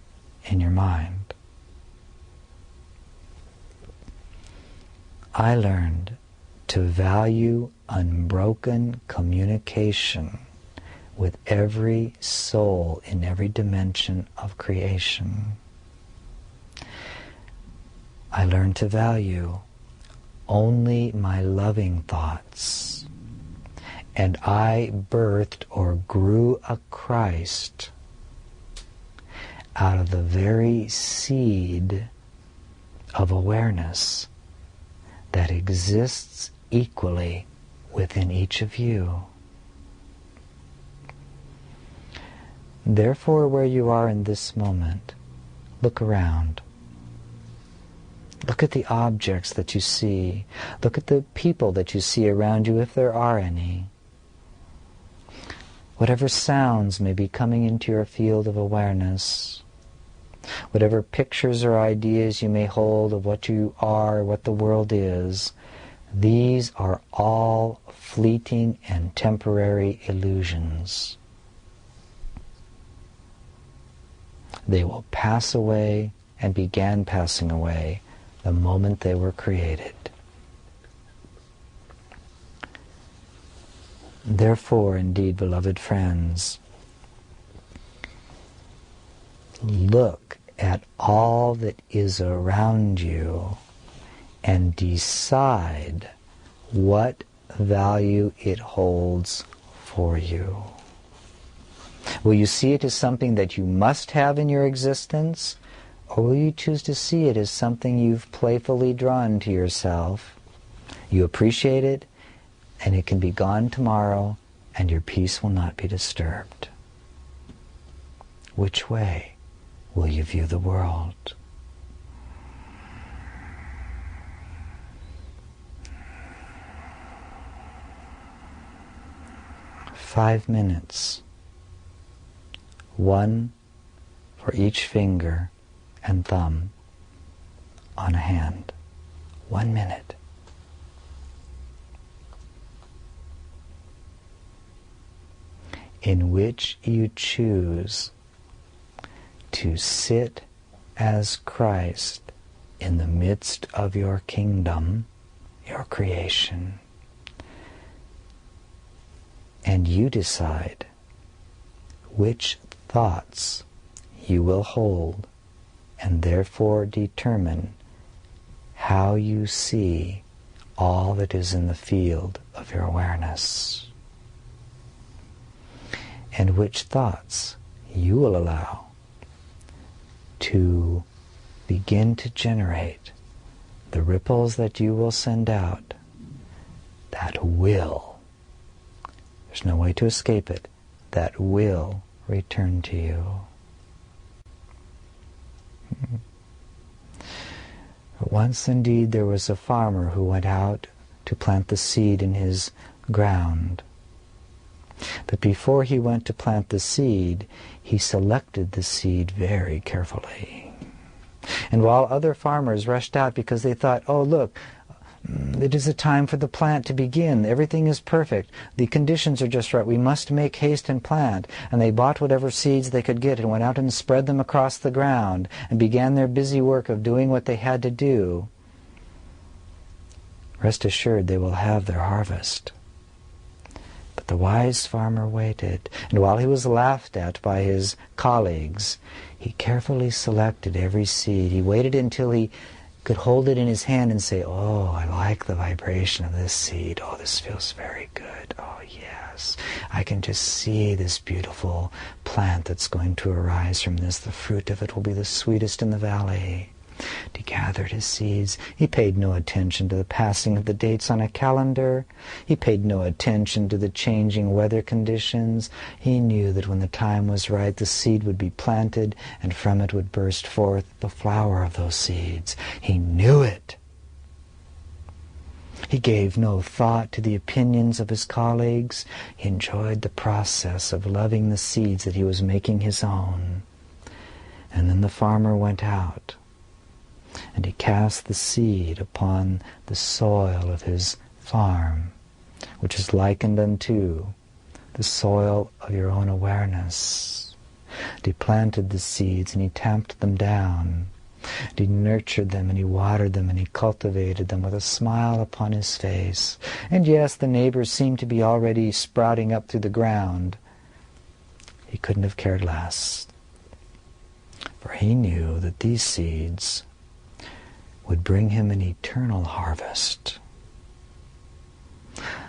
in your mind. I learned to value unbroken communication with every soul in every dimension of creation. I learned to value only my loving thoughts, and I birthed or grew a Christ out of the very seed of awareness that exists equally within each of you. Therefore, where you are in this moment, look around. Look at the objects that you see. Look at the people that you see around you, if there are any. Whatever sounds may be coming into your field of awareness, whatever pictures or ideas you may hold of what you are, what the world is, these are all fleeting and temporary illusions. They will pass away and began passing away the moment they were created. Therefore, indeed, beloved friends, look at all that is around you and decide what value it holds for you. Will you see it as something that you must have in your existence, or will you choose to see it as something you've playfully drawn to yourself? You appreciate it, and it can be gone tomorrow, and your peace will not be disturbed. Which way will you view the world? "5 minutes, one for each finger and thumb on a hand. 1 minute. In which you choose to sit as Christ in the midst of your kingdom, your creation. And you decide which thoughts you will hold, and therefore determine how you see all that is in the field of your awareness, and which thoughts you will allow to begin to generate the ripples that you will send out that will, there's no way to escape it, that will return to you. Once indeed there was a farmer who went out to plant the seed in his ground. But before he went to plant the seed, he selected the seed very carefully. And while other farmers rushed out because they thought, oh look, it is a time for the plant to begin. Everything is perfect. The conditions are just right. We must make haste and plant. And they bought whatever seeds they could get and went out and spread them across the ground and began their busy work of doing what they had to do. Rest assured they will have their harvest. But the wise farmer waited, and while he was laughed at by his colleagues, he carefully selected every seed. He waited until he could hold it in his hand and say, oh, I like the vibration of this seed. Oh, this feels very good. Oh, yes. I can just see this beautiful plant that's going to arise from this. The fruit of it will be the sweetest in the valley. He gathered his seeds. He paid no attention to the passing of the dates on a calendar. He paid no attention to the changing weather conditions. He knew that when the time was right, the seed would be planted, and from it would burst forth the flower of those seeds. He knew it. He gave no thought to the opinions of his colleagues. He enjoyed the process of loving the seeds that he was making his own. And then the farmer went out, and he cast the seed upon the soil of his farm, which is likened unto the soil of your own awareness. And he planted the seeds, and he tamped them down. And he nurtured them, and he watered them, and he cultivated them with a smile upon his face. And yes, the neighbors seemed to be already sprouting up through the ground. He couldn't have cared less, for he knew that these seeds would bring him an eternal harvest.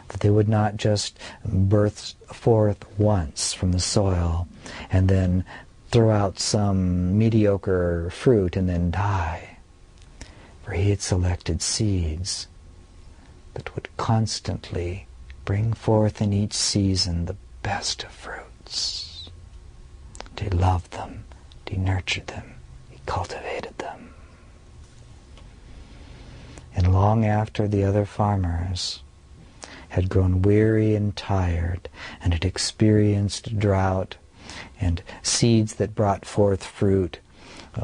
That they would not just burst forth once from the soil and then throw out some mediocre fruit and then die. For he had selected seeds that would constantly bring forth in each season the best of fruits. And he loved them, he nurtured them, he cultivated them. And long after the other farmers had grown weary and tired and had experienced drought and seeds that brought forth fruit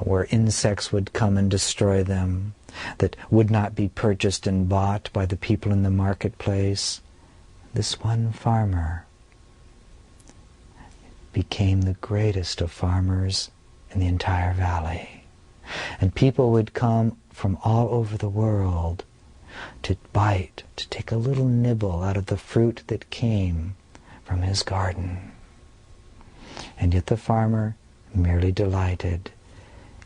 where insects would come and destroy them, that would not be purchased and bought by the people in the marketplace, this one farmer became the greatest of farmers in the entire valley. And people would come from all over the world to bite, to take a little nibble out of the fruit that came from his garden. And yet the farmer merely delighted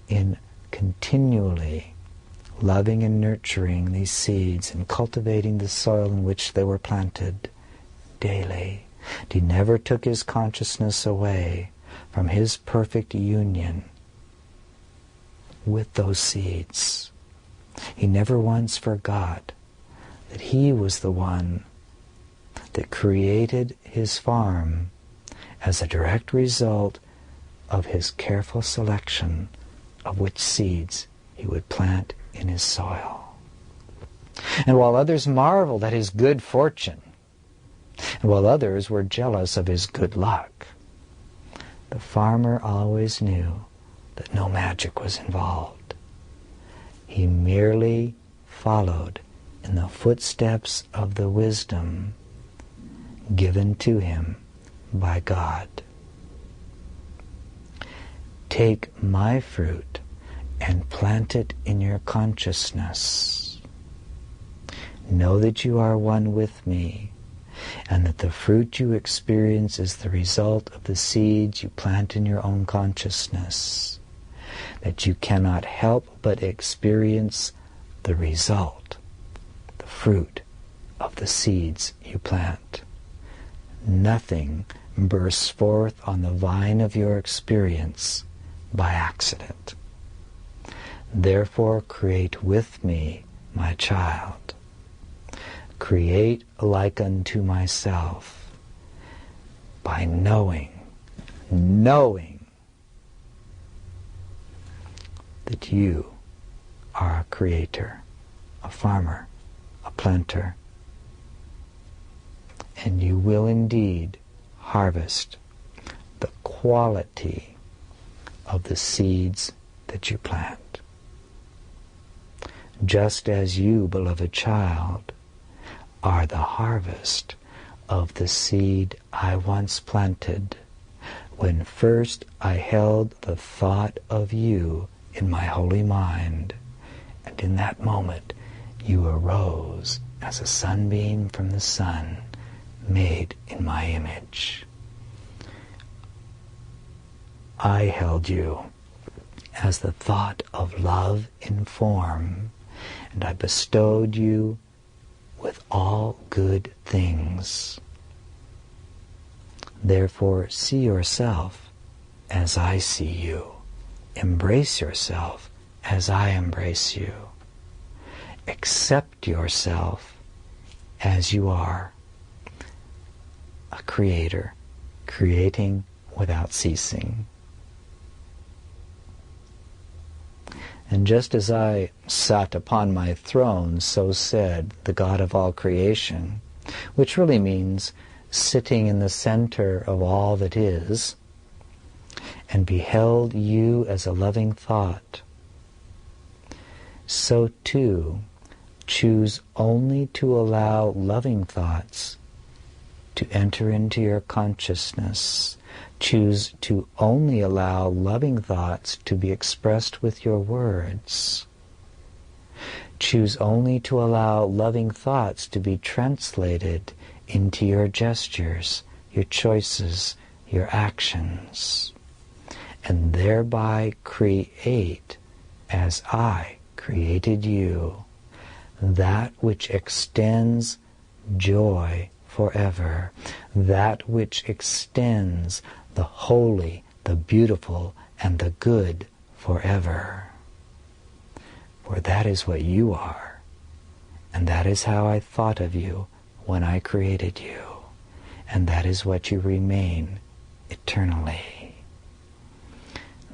in continually loving and nurturing these seeds and cultivating the soil in which they were planted daily. He never took his consciousness away from his perfect union with those seeds. He never once forgot that he was the one that created his farm as a direct result of his careful selection of which seeds he would plant in his soil. And while others marveled at his good fortune, and while others were jealous of his good luck, the farmer always knew that no magic was involved. He merely followed in the footsteps of the wisdom given to him by God. Take my fruit and plant it in your consciousness. Know that you are one with me, and that the fruit you experience is the result of the seeds you plant in your own consciousness. That you cannot help but experience the result, the fruit of the seeds you plant. Nothing bursts forth on the vine of your experience by accident. Therefore, create with me, my child. Create like unto myself by knowing that you are a creator, a farmer, a planter, and you will indeed harvest the quality of the seeds that you plant. Just as you, beloved child, are the harvest of the seed I once planted when first I held the thought of you in my holy mind, and in that moment you arose as a sunbeam from the sun, made in my image. I held you as the thought of love in form, and I bestowed you with all good things. Therefore, see yourself as I see you. Embrace yourself as I embrace you. Accept yourself as you are, a creator, creating without ceasing. And just as I sat upon my throne, so said the God of all creation, which really means sitting in the center of all that is, and beheld you as a loving thought, so too choose only to allow loving thoughts to enter into your consciousness. Choose to only allow loving thoughts to be expressed with your words. Choose only to allow loving thoughts to be translated into your gestures, your choices, your actions, and thereby create, as I created you, that which extends joy forever, that which extends the holy, the beautiful, and the good forever. For that is what you are, and that is how I thought of you when I created you, and that is what you remain eternally.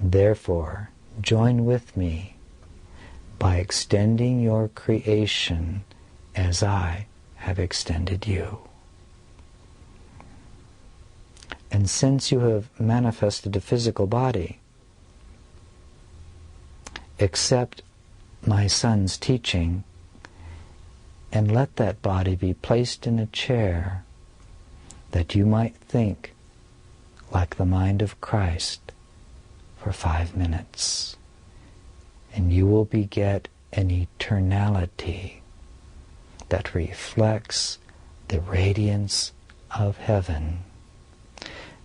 Therefore, join with me by extending your creation as I have extended you. And since you have manifested a physical body, accept my son's teaching and let that body be placed in a chair that you might think like the mind of Christ for for 5 minutes. And you will beget an eternality that reflects the radiance of heaven,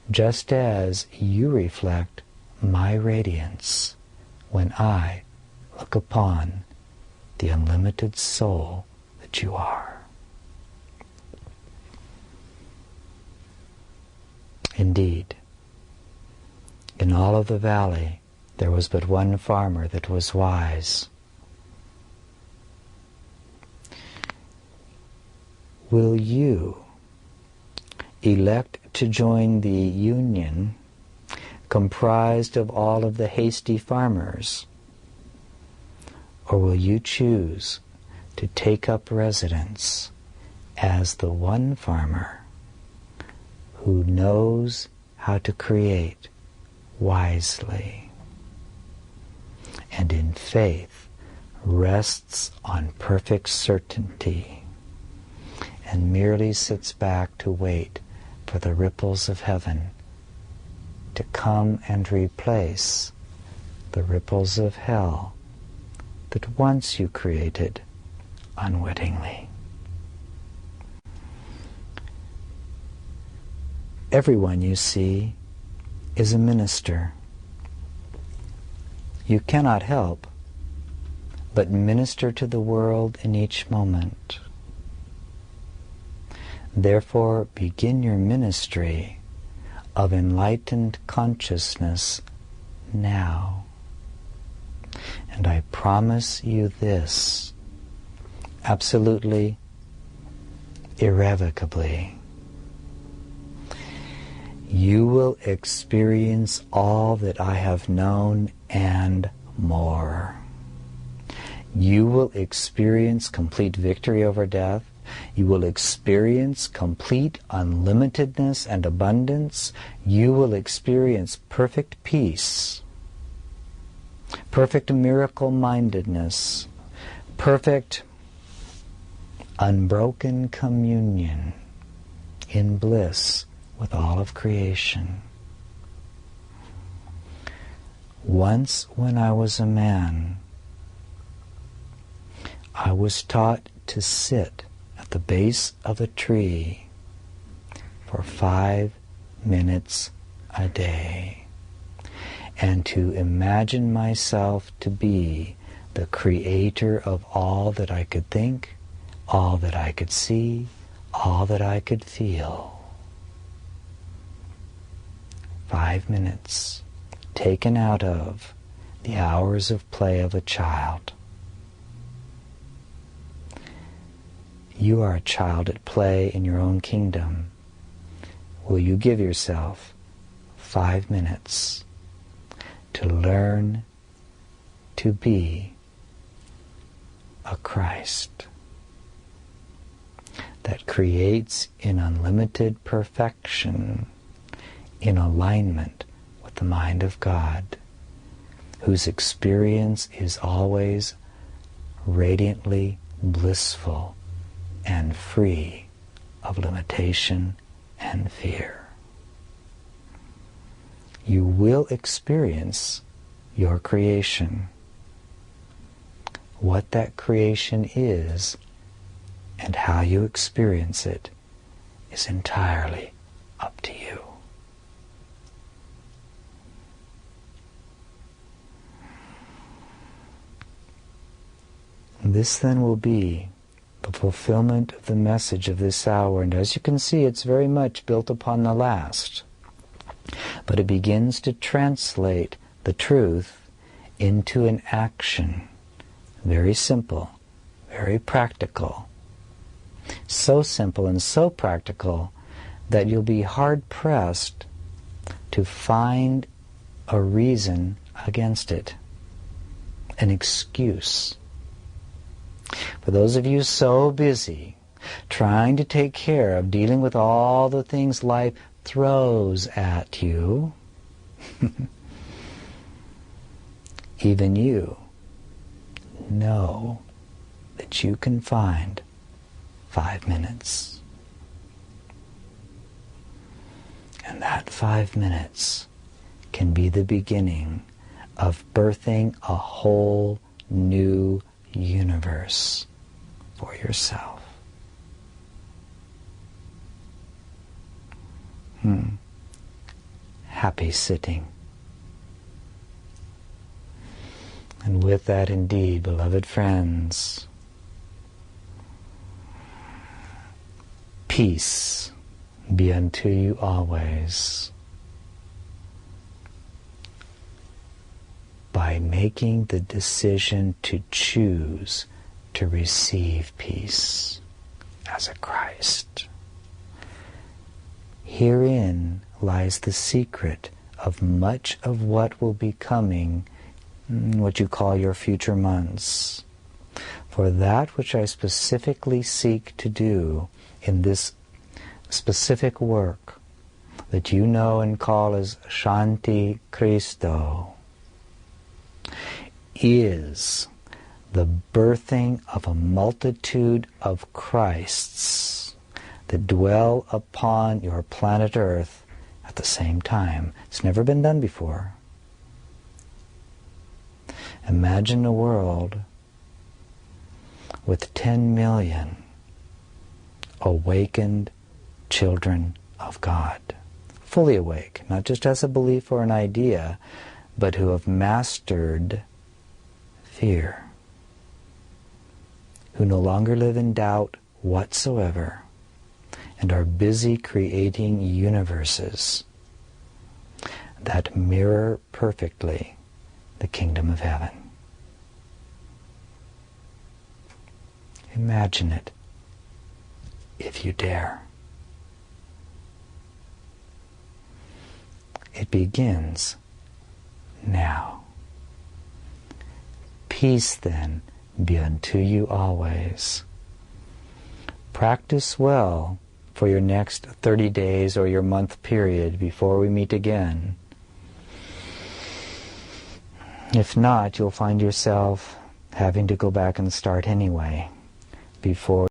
just as you reflect my radiance when I look upon the unlimited soul that you are. Indeed, in all of the valley, there was but one farmer that was wise. Will you elect to join the union comprised of all of the hasty farmers, or will you choose to take up residence as the one farmer who knows how to create wisely and in faith rests on perfect certainty and merely sits back to wait for the ripples of heaven to come and replace the ripples of hell that once you created unwittingly? Everyone you see is a minister. You cannot help but minister to the world in each moment. Therefore, begin your ministry of enlightened consciousness now. And I promise you this, absolutely, irrevocably. You will experience all that I have known and more. You will experience complete victory over death. You will experience complete unlimitedness and abundance. You will experience perfect peace, perfect miracle-mindedness, perfect unbroken communion in bliss with all of creation. Once when I was a man, I was taught to sit at the base of a tree for 5 minutes a day and to imagine myself to be the creator of all that I could think, all that I could see, all that I could feel. 5 minutes taken out of the hours of play of a child. You are a child at play in your own kingdom. Will you give yourself 5 minutes to learn to be a Christ that creates in unlimited perfection, in alignment with the mind of God, whose experience is always radiantly blissful and free of limitation and fear? You will experience your creation. What that creation is and how you experience it is entirely up to you. This then will be the fulfillment of the message of this hour, and as you can see, it's very much built upon the last. But it begins to translate the truth into an action. Very simple, very practical. So simple and so practical that you'll be hard-pressed to find a reason against it, an excuse. For those of you so busy trying to take care of dealing with all the things life throws at you, even you know that you can find 5 minutes. And that 5 minutes can be the beginning of birthing a whole new universe for yourself. Happy sitting. And with that, indeed, beloved friends, peace be unto you always. By making the decision to choose to receive peace as a Christ. Herein lies the secret of much of what will be coming, what you call your future months. For that which I specifically seek to do in this specific work that you know and call as Shanti Christo is the birthing of a multitude of Christs that dwell upon your planet Earth at the same time. It's never been done before. Imagine a world with 10 million awakened children of God, fully awake, not just as a belief or an idea, but who have mastered fear, who no longer live in doubt whatsoever, and are busy creating universes that mirror perfectly the kingdom of heaven. Imagine it, if you dare. It begins now. Peace, then, be unto you always. Practice well for your next 30 days or your month period before we meet again. If not, you'll find yourself having to go back and start anyway before